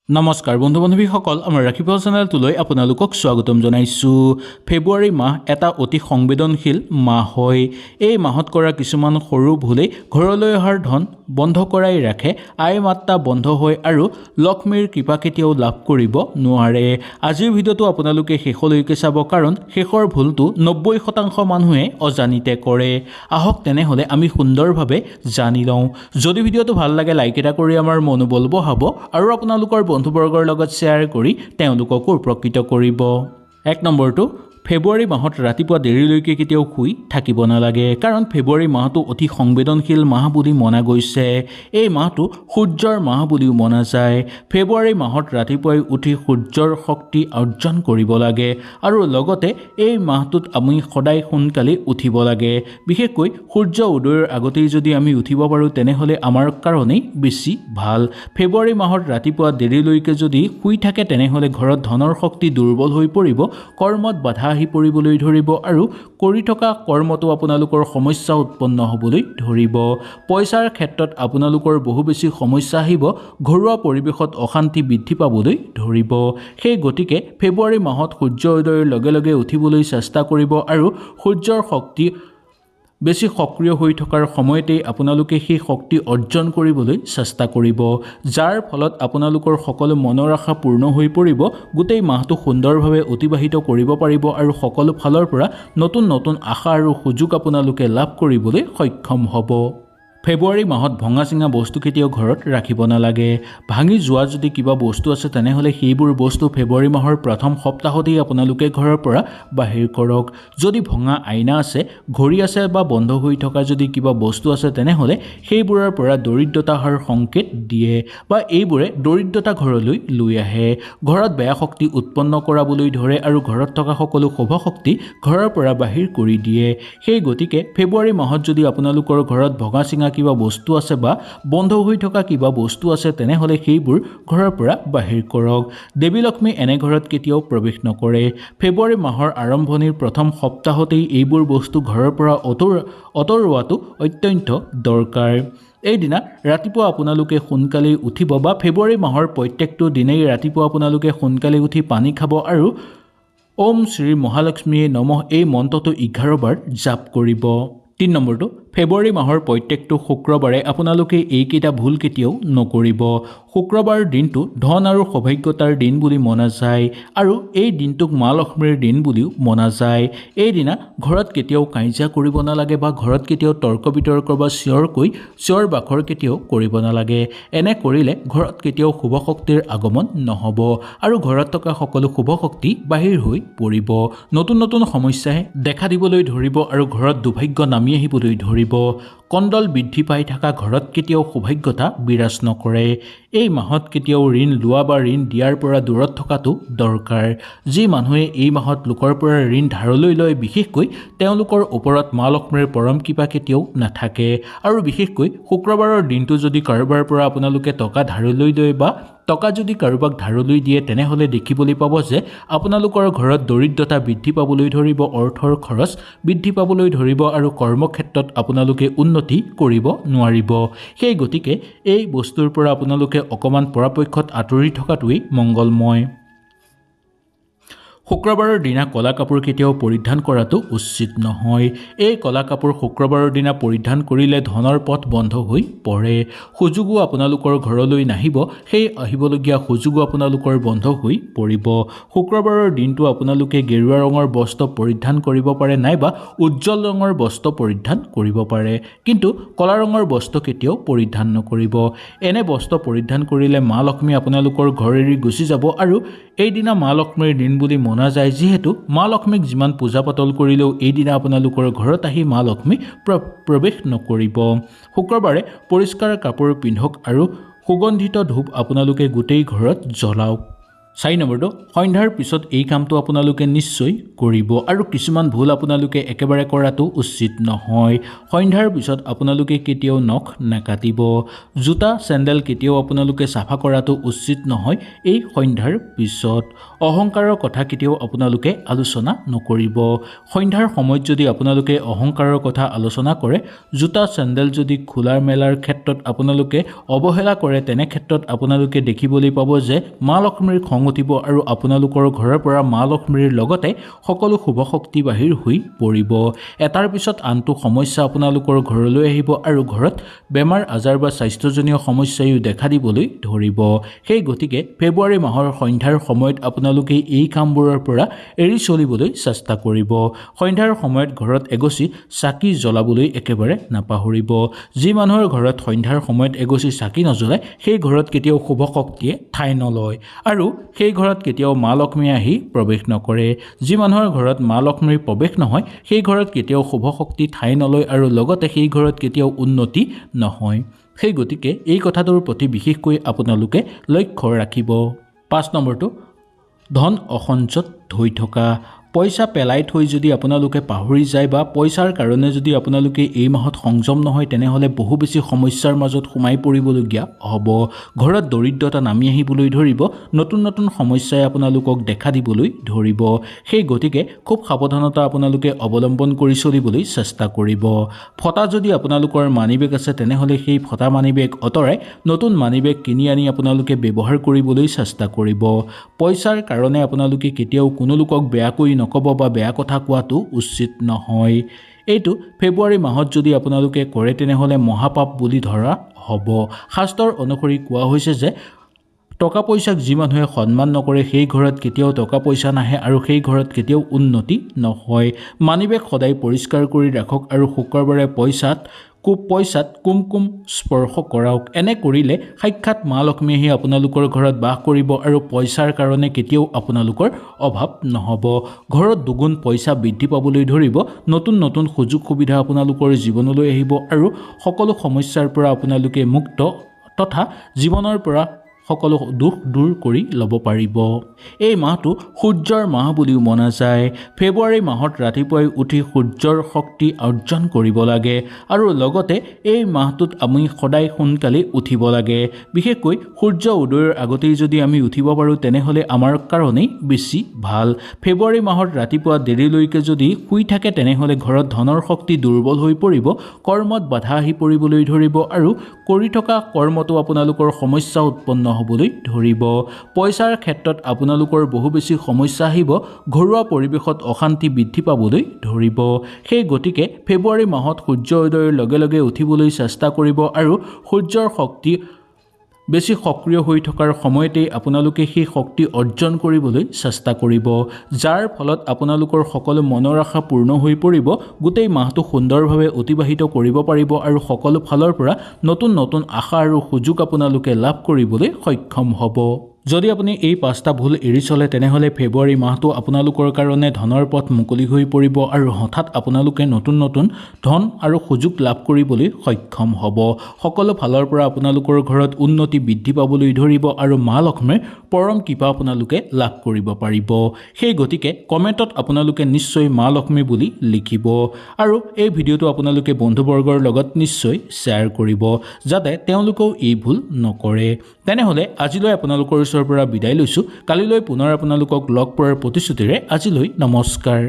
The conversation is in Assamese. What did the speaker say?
নমস্কাৰ বন্ধু বান্ধৱীসকল, আমাৰ ৰাখিপল চেনেলটোলৈ আপোনালোকক স্বাগতম জনাইছোঁ। ফেব্ৰুৱাৰী মাহ এটা অতি সংবেদনশীল মাহ হয়। এই মাহত কৰা কিছুমান সৰু ভুলেই ঘৰলৈ অহাৰ ধন বন্ধ কৰাই ৰাখে, আয় মাত্ৰা বন্ধ হয় আৰু লক্ষ্মীৰ কৃপা কেতিয়াও লাভ কৰিব নোৱাৰে। আজিৰ ভিডিঅ'টো আপোনালোকে শেষলৈকে চাব, কাৰণ শেষৰ ভুলটো 90% মানুহে অজানিতে কৰে। আহক তেনেহ'লে আমি সুন্দৰভাৱে জানি লওঁ। যদি ভিডিঅ'টো ভাল লাগে লাইক এটা কৰি আমাৰ মনোবল বঢ়াব আৰু আপোনালোকৰ বন্ধুবৰ্গৰ লগত শ্বেয়াৰ কৰি তেওঁলোককো উপকৃত কৰিব। 1 নম্বৰটো, ফেব্ৰুৱাৰী মাহত ৰাতিপুৱা দেৰিলৈকে কেতিয়াও শুই থাকিব নালাগে, কাৰণ ফেব্ৰুৱাৰী মাহটো অতি সংবেদনশীল মাহ বুলি মনা গৈছে। এই মাহটো সূৰ্যৰ মাহ বুলিও মনা যায়। ফেব্ৰুৱাৰী মাহত ৰাতিপুৱাই উঠি সূৰ্যৰ শক্তি অৰ্জন কৰিব লাগে আৰু লগতে এই মাহটোত আমি সদায় সোনকালে উঠিব লাগে। বিশেষকৈ সূৰ্য উদয়ৰ আগতেই যদি আমি উঠিব পাৰোঁ তেনেহ'লে আমাৰ কাৰণেই বেছি ভাল। ফেব্ৰুৱাৰী মাহত ৰাতিপুৱা দেৰিলৈকে যদি শুই থাকে তেনেহ'লে ঘৰত ধনৰ শক্তি দুৰ্বল হৈ পৰিব, কৰ্মত বাধা আহি পৰিবলৈ ধৰিব আৰু কৰি থকা কৰ্মটো আপোনালোকৰ সমস্যা উৎপন্ন হ'বলৈ ধৰিব। পইচাৰ ক্ষেত্ৰত আপোনালোকৰ বহু বেছি সমস্যা আহিব, ঘৰুৱা পৰিৱেশত অশান্তি বৃদ্ধি পাবলৈ ধৰিব। সেই গতিকে ফেব্ৰুৱাৰী মাহত সূৰ্য উদয়ৰ লগে লগে উঠিবলৈ চেষ্টা কৰিব আৰু সূৰ্যৰ শক্তি বেছি সক্ৰিয় হৈ থকাৰ সময়তেই আপোনালোকে সেই শক্তি অৰ্জন কৰিবলৈ চেষ্টা কৰিব, যাৰ ফলত আপোনালোকৰ সকলো মনৰ আশা পূৰ্ণ হৈ পৰিব। গোটেই মাহটো সুন্দৰভাৱে অতিবাহিত কৰিব পাৰিব আৰু সকলো ফালৰ পৰা নতুন নতুন আশা আৰু সুযোগ আপোনালোকে লাভ কৰিবলৈ সক্ষম হ'ব। ফেব্ৰুৱাৰী মাহত ভঙা চিঙা বস্তু কেতিয়াও ঘৰত ৰাখিব নালাগে। ভাঙি যোৱা যদি কিবা বস্তু আছে তেনেহ'লে সেইবোৰ বস্তু ফেব্ৰুৱাৰী মাহৰ প্ৰথম সপ্তাহতেই আপোনালোকে ঘৰৰ পৰা বাহিৰ কৰক। যদি ভঙা আইনা আছে, ঘড়ী আছে বা বন্ধ হৈ থকা যদি কিবা বস্তু আছে তেনেহ'লে সেইবোৰৰ পৰা দৰিদ্ৰতা অহাৰ সংকেত দিয়ে বা এইবোৰে দৰিদ্ৰতা ঘৰলৈ লৈ আহে, ঘৰত বেয়া শক্তি উৎপন্ন কৰাবলৈ ধৰে আৰু ঘৰত থকা সকলো শুভ শক্তি ঘৰৰ পৰা বাহিৰ কৰি দিয়ে। সেই গতিকে ফেব্ৰুৱাৰী মাহত যদি আপোনালোকৰ ঘৰত ভঙা চিঙা কিবা বস্তু আছে বা বন্ধ হৈ থকা কিবা বস্তু আছে তেনেহ'লে সেইবোৰ ঘৰৰ পৰা বাহিৰ কৰক। দেৱী লক্ষ্মী এনে ঘৰত কেতিয়াও প্ৰৱেশ নকৰে। ফেব্ৰুৱাৰী মাহৰ আৰম্ভণিৰ প্ৰথম সপ্তাহতেই এইবোৰ বস্তু ঘৰৰ পৰা আঁতৰোৱাটো অত্যন্ত দৰকাৰ। এইদিনা ৰাতিপুৱা আপোনালোকে সোনকালে উঠিব বা ফেব্ৰুৱাৰী মাহৰ প্ৰত্যেকটো দিনেই ৰাতিপুৱা আপোনালোকে সোনকালে উঠি পানী খাব আৰু ওম শ্ৰী মহালক্ষ্মীয়ে নমঃ এই মন্ত্ৰটো 11 বাৰ জাপ কৰিব। 3 নম্বৰটো, ফেব্ৰুৱাৰী মাহৰ প্ৰত্যেকটো শুক্ৰবাৰে আপোনালোকে এইকেইটা ভুল কেতিয়াও নকৰিব। শুক্ৰবাৰ দিনটো ধন আৰু সৌভাগ্যতাৰ দিন বুলি মনা যায় আৰু এই দিনটোক মা লক্ষ্মীৰ দিন বুলিও মনা যায়। এইদিনা ঘৰত কেতিয়াও কাজিয়া কৰিব নালাগে বা ঘৰত কেতিয়াও তৰ্ক বিতৰ্ক বা চিঞৰ বাখৰ কেতিয়াও কৰিব নালাগে। এনে কৰিলে ঘৰত কেতিয়াও শুভ শক্তিৰ আগমন নহ'ব আৰু ঘৰত থকা সকলো শুভ শক্তি বাহিৰ হৈ পৰিব। নতুন নতুন সমস্যাই দেখা দিবলৈ ধৰিব আৰু ঘৰত দুৰ্ভাগ্য নামি আহিবলৈ ধৰিব। কণ্ডল বৃদ্ধি পাই থকা ঘৰত কেতিয়াও সৌভাগ্যতা বিৰাজ নকৰে। এই মাহত কেতিয়াও ঋণ লোৱা বা ঋণ দিয়াৰ পৰা দূৰত থকাটো দৰকাৰ। যি মানুহে এই মাহত লোকৰ পৰা ঋণ ধাৰলৈ লয়, বিশেষকৈ তেওঁলোকৰ ওপৰত মা লক্ষ্মীৰ পৰম কৃপা কেতিয়াও নাথাকে। আৰু বিশেষকৈ শুক্ৰবাৰৰ দিনটো যদি কাৰোবাৰ পৰা আপোনালোকে টকা ধাৰলৈ লয় বা টকা যদি কাৰোবাক ধাৰলৈ দিয়ে তেনেহ'লে দেখিবলৈ পাব যে আপোনালোকৰ ঘৰত দৰিদ্ৰতা বৃদ্ধি পাবলৈ ধৰিব, অৰ্থৰ খৰচ বৃদ্ধি পাবলৈ ধৰিব আৰু কৰ্মক্ষেত্ৰত আপোনালোকে উন্নতি কৰিব নোৱাৰিব। সেই গতিকে এই বস্তুৰ পৰা আপোনালোকে অকণমান পৰাপক্ষত আঁতৰি থকাটোৱেই মংগলময়। শুক্ৰবাৰৰ দিনা ক'লা কাপোৰ কেতিয়াও পৰিধান কৰাটো উচিত নহয়। এই ক'লা কাপোৰ শুক্ৰবাৰৰ দিনা পৰিধান কৰিলে ধনৰ পথ বন্ধ হৈ পৰে। সুযোগো আপোনালোকৰ ঘৰলৈ নাহিব, সেই আহিবলগীয়া সুযোগো আপোনালোকৰ বন্ধ হৈ পৰিব। শুক্ৰবাৰৰ দিনটো আপোনালোকে গেৰুৱা ৰঙৰ বস্ত্ৰ পৰিধান কৰিব পাৰে নাইবা উজ্জ্বল ৰঙৰ বস্ত্ৰ পৰিধান কৰিব পাৰে, কিন্তু ক'লা ৰঙৰ বস্ত্ৰ কেতিয়াও পৰিধান নকৰিব। এনে বস্ত্ৰ পৰিধান কৰিলে মা লক্ষ্মী আপোনালোকৰ ঘৰ এৰি গুচি যাব আৰু এইদিনা মা লক্ষ্মীৰ দিন বুলি মনা যায়। যিহেতু মা লক্ষ্মীক যিমান পূজা পাতল কৰিলেও এইদিনা আপোনালোকৰ ঘৰত আহি মা লক্ষ্মী প্ৰৱেশ নকৰিব। শুক্ৰবাৰে পৰিষ্কাৰ কাপোৰ পিন্ধক আৰু সুগন্ধিত ধূপ আপোনালোকে গোটেই ঘৰত জ্বলাওক। 4 নম্বৰটো সন্ধ্যাৰ পিছত এই কামটো আপোনালোকে নিশ্চয় কৰিব আৰু কিছুমান ভুল আপোনালোকে একেবাৰে কৰাটো উচিত নহয়। সন্ধ্যাৰ পিছত আপোনালোকে কেতিয়াও নখ নাকাটিব। জোতা চেণ্ডেল কেতিয়াও আপোনালোকে চাফা কৰাটো উচিত নহয় এই সন্ধ্যাৰ পিছত। অহংকাৰৰ কথা কেতিয়াও আপোনালোকে আলোচনা নকৰিব। সন্ধ্যাৰ সময়ত যদি আপোনালোকে অহংকাৰৰ কথা আলোচনা কৰে, জোতা চেণ্ডেল যদি খোলা মেলাৰ ক্ষেত্ৰত আপোনালোকে অৱহেলা কৰে, তেনে ক্ষেত্ৰত আপোনালোকে দেখিবলৈ পাব যে মা লক্ষ্মীৰ খং উঠিব আৰু আপোনালোকৰ ঘৰৰ পৰা মা লক্ষ্মীৰ লগতে সকলো শুভ শক্তি বাহিৰ হৈ পৰিব। এটাৰ পিছত আনটো সমস্যা আপোনালোকৰ ঘৰলৈ আহিব আৰু ঘৰত বেমাৰ আজাৰ বা স্বাস্থ্যজনীয় সমস্যায়ো দেখা দিবলৈ ধৰিব। সেই গতিকে ফেব্ৰুৱাৰী মাহৰ সন্ধ্যাৰ সময়ত আপোনালোকে এই কামবোৰৰ পৰা এৰি চলিবলৈ চেষ্টা কৰিব। সন্ধ্যাৰ সময়ত ঘৰত এগছি চাকি জ্বলাবলৈ একেবাৰে নাপাহৰিব। যি মানুহৰ ঘৰত সন্ধ্যাৰ সময়ত এগছি চাকি নজ্বলায়, সেই ঘৰত কেতিয়াও শুভ শক্তিয়ে ঠাই নলয় আৰু সেই ঘৰত কেতিয়াও মা লক্ষ্মীয়ে আহি প্ৰৱেশ নকৰে। যি মানুহৰ ঘৰত মা লক্ষ্মীৰ প্ৰৱেশ নহয়, সেই ঘৰত কেতিয়াও শুভ শক্তি ঠাই নলয় আৰু লগতে সেই ঘৰত কেতিয়াও উন্নতি নহয়। সেই গতিকে এই কথাটোৰ প্ৰতি বিশেষকৈ আপোনালোকে লক্ষ্য ৰাখিব। 5 নম্বৰটো ধন অসঞ্চত হৈ থকা। পইচা পেলাই থৈ যদি আপোনালোকে পাহৰি যায় বা পইচাৰ কাৰণে যদি আপোনালোকে এই মাহত সংযম নহয়, তেনেহ'লে বহু বেছি সমস্যাৰ মাজত সোমাই পৰিবলগীয়া হ'ব। ঘৰত দৰিদ্ৰতা নামি আহিবলৈ ধৰিব, নতুন নতুন সমস্যাই আপোনালোকক দেখা দিবলৈ ধৰিব। সেই গতিকে খুব সাৱধানতা আপোনালোকে অৱলম্বন কৰি চলিবলৈ চেষ্টা কৰিব। ফটা যদি আপোনালোকৰ মানিবেগ আছে, তেনেহ'লে সেই ফটা মানিবেগ আঁতৰাই নতুন মানিবেগ কিনি আনি আপোনালোকে ব্যৱহাৰ কৰিবলৈ চেষ্টা কৰিব। পইচাৰ কাৰণে আপোনালোকে কেতিয়াও কোনো লোকক বেয়াকৈ নক'ব বা বেয়া কথা কোৱাটো উচিত নহয়। এইটো ফেব্ৰুৱাৰী মাহত যদি আপোনালোকে কৰে, তেনেহ'লে মহাপাপ বুলি ধৰা হ'ব। শাস্ত্ৰৰ অনুসৰি কোৱা হৈছে যে টকা পইচাক যি মানুহে সন্মান নকৰে, সেই ঘৰত কেতিয়াও টকা পইচা নাহে আৰু সেই ঘৰত কেতিয়াও উন্নতি নহয়। মানিবেগ সদায় পৰিষ্কাৰ কৰি ৰাখক আৰু শুক্ৰবাৰে পইচাত কুমকুম স্পৰ্শ কৰাওক। এনে কৰিলে সাক্ষাৎ মা লক্ষ্মী আহি আপোনালোকৰ ঘৰত বাস কৰিব আৰু পইচাৰ কাৰণে কেতিয়াও আপোনালোকৰ অভাৱ নহ'ব। ঘৰত দুগুণ পইচা বৃদ্ধি পাবলৈ ধৰিব, নতুন নতুন সুযোগ সুবিধা আপোনালোকৰ জীৱনলৈ আহিব আৰু সকলো সমস্যাৰ পৰা আপোনালোকে মুক্ত তথা জীৱনৰ পৰা সকলো দুখ দূৰ কৰি ল'ব পাৰিব। এই মাহটো সূৰ্যৰ মাহ বুলিও মনা যায়। ফেব্ৰুৱাৰী মাহত ৰাতিপুৱাই উঠি সূৰ্যৰ শক্তি অৰ্জন কৰিব লাগে আৰু লগতে এই মাহটোত আমি সদায় সোনকালে উঠিব লাগে। বিশেষকৈ সূৰ্য উদয়ৰ আগতেই যদি আমি উঠিব পাৰোঁ, তেনেহ'লে আমাৰ কাৰণেই বেছি ভাল। ফেব্ৰুৱাৰী মাহত ৰাতিপুৱা দেৰিলৈকে যদি শুই থাকে, তেনেহ'লে ঘৰত ধনৰ শক্তি দুৰ্বল হৈ পৰিব, কৰ্মত বাধা আহি পৰিবলৈ ধৰিব আৰু কৰি থকা কৰ্মটো আপোনালোকৰ সমস্যা উৎপন্ন হ'বলৈ ধৰিব। পইচাৰ ক্ষেত্ৰত আপোনালোকৰ বহু বেছি সমস্যা আহিব, ঘৰুৱা পৰিৱেশত অশান্তি বৃদ্ধি পাবলৈ ধৰিব। সেই গতিকে ফেব্ৰুৱাৰী মাহত সূৰ্য উদয়ৰ লগে লগে উঠিবলৈ চেষ্টা কৰিব আৰু সূৰ্যৰ শক্তি বেছি সক্ৰিয় হৈ থকাৰ সময়তেই আপোনালোকে সেই শক্তি অৰ্জন কৰিবলৈ চেষ্টা কৰিব, যাৰ ফলত আপোনালোকৰ সকলো মনৰ আশা পূৰ্ণ হৈ পৰিব। গোটেই মাহটো সুন্দৰভাৱে অতিবাহিত কৰিব পাৰিব আৰু সকলো ফালৰ পৰা নতুন নতুন আশা আৰু সুযোগ আপোনালোকে লাভ কৰিবলৈ সক্ষম হ'ব। যদি আপুনি এই 5টা ভুল এৰি চলে, তেনেহ'লে ফেব্ৰুৱাৰী মাহটো আপোনালোকৰ কাৰণে ধনৰ পথ মুকলি হৈ পৰিব আৰু হঠাৎ আপোনালোকে নতুন নতুন ধন আৰু সুযোগ লাভ কৰিবলৈ সক্ষম হ'ব। সকলো ফালৰ পৰা আপোনালোকৰ ঘৰত উন্নতি বৃদ্ধি পাবলৈ ধৰিব আৰু মা লক্ষ্মীৰ পৰম কৃপা আপোনালোকে লাভ কৰিব পাৰিব। সেই গতিকে কমেণ্টত আপোনালোকে নিশ্চয় মা লক্ষ্মী বুলি লিখিব আৰু এই ভিডিঅ'টো আপোনালোকে বন্ধুবৰ্গৰ লগত নিশ্চয় শ্বেয়াৰ কৰিব, যাতে তেওঁলোকেও এই ভুল নকৰে। তেনেহ'লে আজিলৈ আপোনালোকৰ ওচৰৰ পৰা বিদায় লৈছোঁ। কালিলৈ পুনৰ আপোনালোকক লগ পোৱাৰ প্ৰতিশ্ৰুতিৰে আজিলৈ নমস্কাৰ।